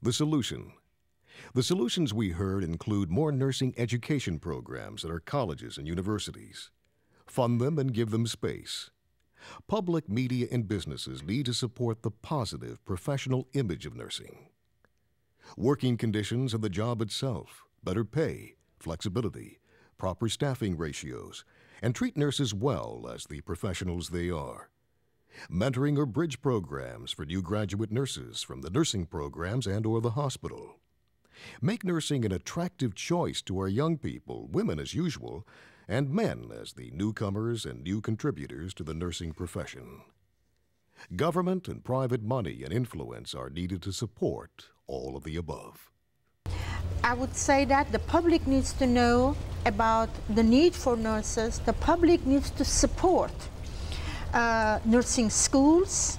The solution. The solutions we heard include more nursing education programs at our colleges and universities. Fund them and give them space. Public media and businesses need to support the positive professional image of nursing. Working conditions of the job itself, better pay, flexibility, proper staffing ratios, and treat nurses well as the professionals they are. Mentoring or bridge programs for new graduate nurses from the nursing programs and/or the hospital. Make nursing an attractive choice to our young people, women as usual, and men as the newcomers and new contributors to the nursing profession. Government and private money and influence are needed to support all of the above. I would say that the public needs to know about the need for nurses. The public needs to support nursing schools,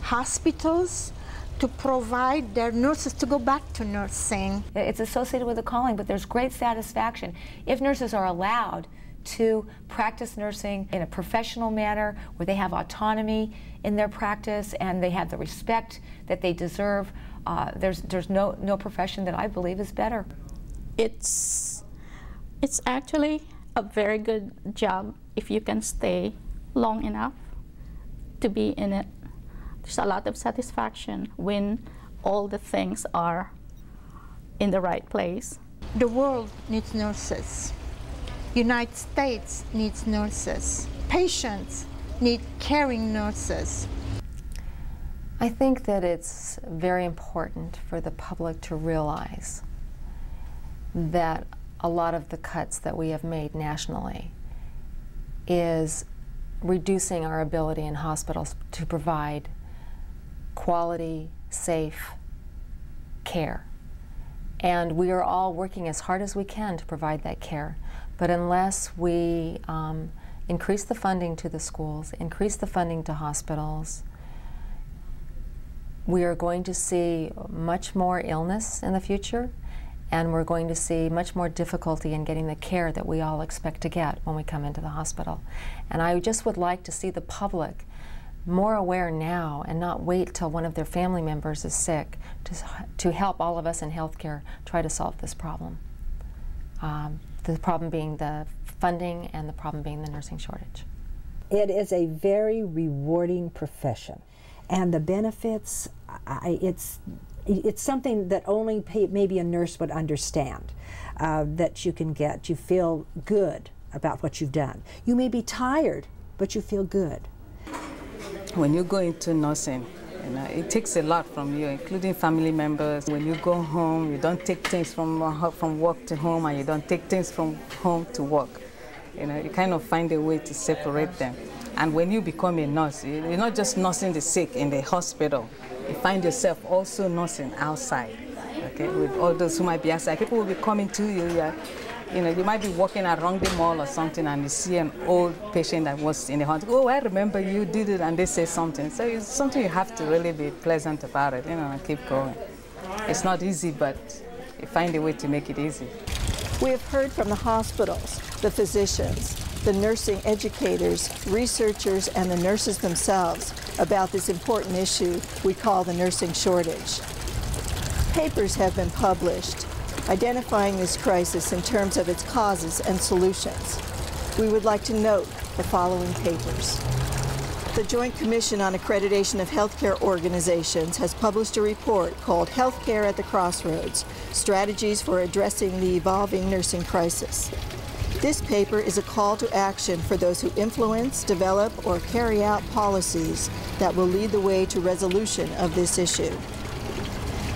hospitals, to provide their nurses to go back to nursing. It's associated with a calling, but there's great satisfaction if nurses are allowed to practice nursing in a professional manner where they have autonomy in their practice and they have the respect that they deserve. There's no profession that I believe is better. It's actually a very good job if you can stay long enough to be in it. There's a lot of satisfaction when all the things are in the right place. The world needs nurses. United States needs nurses. Patients need caring nurses. I think that it's very important for the public to realize that a lot of the cuts that we have made nationally is reducing our ability in hospitals to provide quality, safe care. And we are all working as hard as we can to provide that care. But unless we increase the funding to the schools, increase the funding to hospitals, we are going to see much more illness in the future, and we're going to see much more difficulty in getting the care that we all expect to get when we come into the hospital. And I just would like to see the public more aware now and not wait till one of their family members is sick to help all of us in healthcare try to solve this problem. The problem being the funding and the problem being the nursing shortage. It is a very rewarding profession, and the benefits, it's something that only maybe a nurse would understand, that you can get. You feel good about what you've done. You may be tired, but you feel good. When you go into nursing, it takes a lot from you, including family members. When you go home, you don't take things from work to home, and you don't take things from home to work. You kind of find a way to separate them. And when you become a nurse, you're not just nursing the sick in the hospital. You find yourself also nursing outside, okay, with all those who might be outside. People will be coming to you. You might be walking around the mall or something, and you see an old patient that was in the hospital. Oh, I remember you did it, and they say something. So it's something you have to really be pleasant about it, and keep going. It's not easy, but you find a way to make it easy. We have heard from the hospitals, the physicians, the nursing educators, researchers, and the nurses themselves about this important issue we call the nursing shortage. Papers have been published identifying this crisis in terms of its causes and solutions. We would like to note the following papers. The Joint Commission on Accreditation of Healthcare Organizations has published a report called Healthcare at the Crossroads, Strategies for Addressing the Evolving Nursing Crisis. This paper is a call to action for those who influence, develop, or carry out policies that will lead the way to resolution of this issue.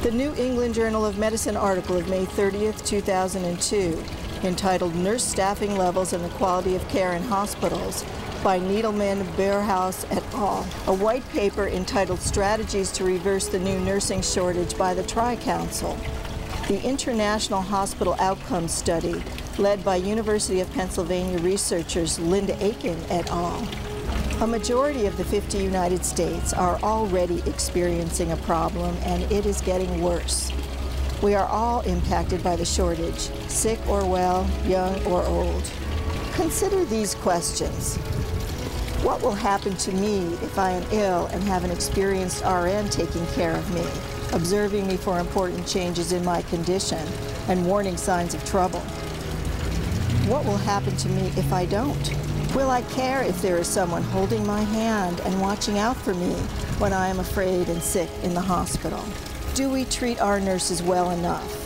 The New England Journal of Medicine article of May 30th, 2002, entitled Nurse Staffing Levels and the Quality of Care in Hospitals by Needleman, Bearhouse et al. A white paper entitled Strategies to Reverse the New Nursing Shortage by the Tri-Council. The International Hospital Outcomes Study, led by University of Pennsylvania researchers Linda Aiken et al. A majority of the 50 United States are already experiencing a problem, and it is getting worse. We are all impacted by the shortage, sick or well, young or old. Consider these questions. What will happen to me if I am ill and have an experienced RN taking care of me? observing me for important changes in my condition and warning signs of trouble. What will happen to me if I don't? Will I care if there is someone holding my hand and watching out for me when I am afraid and sick in the hospital? Do we treat our nurses well enough?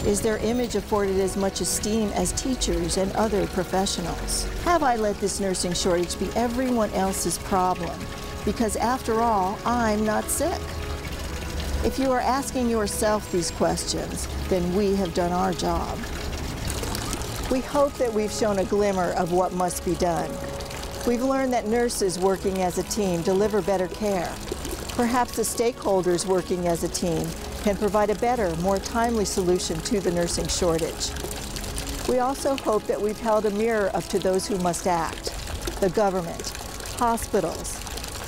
Is their image afforded as much esteem as teachers and other professionals? Have I let this nursing shortage be everyone else's problem? Because after all, I'm not sick. If you are asking yourself these questions, then we have done our job. We hope that we've shown a glimmer of what must be done. We've learned that nurses working as a team deliver better care. Perhaps the stakeholders working as a team can provide a better, more timely solution to the nursing shortage. We also hope that we've held a mirror up to those who must act: the government, hospitals,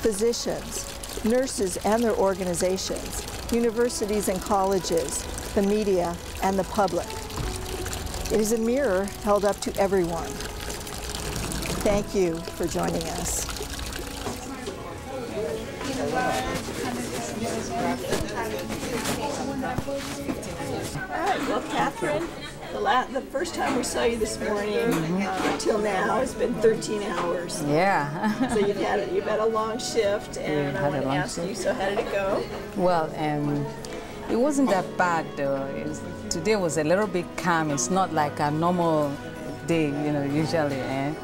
physicians, nurses and their organizations, universities and colleges, the media, and the public. It is a mirror held up to everyone. Thank you for joining us. All right, well, Catherine, the first time we saw you this morning till now has been 13 hours. Yeah. So you've had a long shift, and I want to ask you, so how did it go? Well, it wasn't that bad though. Today was a little bit calm. It's not like a normal day, you know, usually. And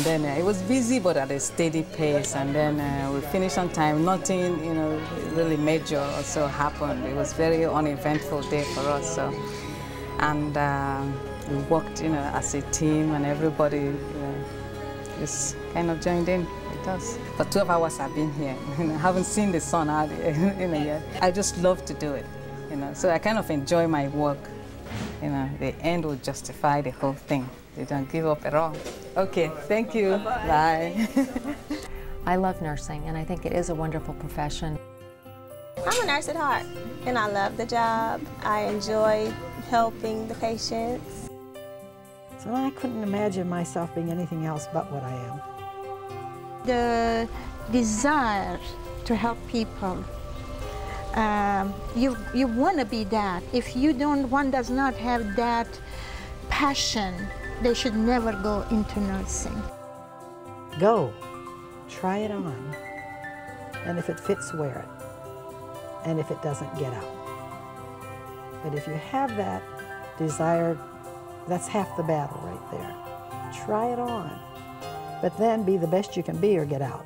then it was busy, but at a steady pace. And then we finished on time. Nothing, you know, really major or so happened. It was very uneventful day for us. So, and we worked, you know, as a team, and everybody, you know, just kind of joined in with us. For 12 hours I've been here. You know, I haven't seen the sun out here, you know, yet. I just love to do it, you know. So I kind of enjoy my work. You know, the end will justify the whole thing. They don't give up at all. Okay, thank you. Bye. I love nursing, and I think it is a wonderful profession. I'm a nurse at heart, and I love the job. I enjoy helping the patients. So I couldn't imagine myself being anything else but what I am. The desire to help people. You want to be that. If one does not have that passion, they should never go into nursing. Go, try it on, and if it fits, wear it, and if it doesn't, get out. But if you have that desire, that's half the battle right there. Try it on, but then be the best you can be or get out.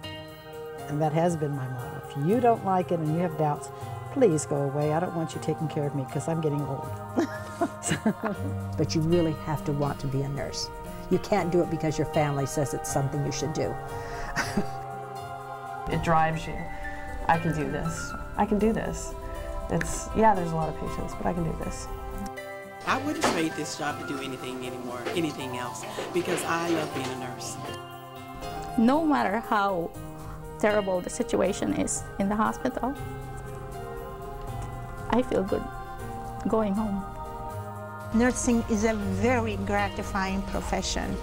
And that has been my motto. If you don't like it and you have doubts, please go away. I don't want you taking care of me because I'm getting old. But you really have to want to be a nurse. You can't do it because your family says it's something you should do. It drives you. I can do this. I can do this. Yeah, there's a lot of patients, but I can do this. I wouldn't trade this job to do anything anymore, anything else, because I love being a nurse. No matter how terrible the situation is in the hospital, I feel good going home. Nursing is a very gratifying profession.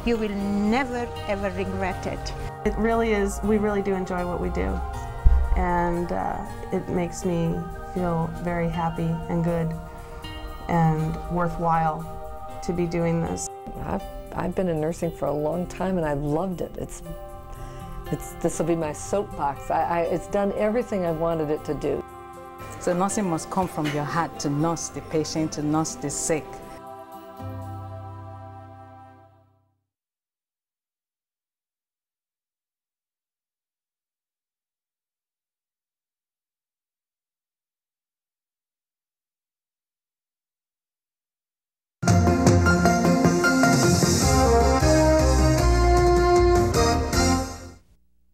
You will never, ever regret it. It really is, we really do enjoy what we do. And it makes me feel very happy and good and worthwhile to be doing this. I've been in nursing for a long time and I've loved it. This will be my soapbox. It's done everything I wanted it to do. So nursing must come from your heart to nurse the patient, to nurse the sick.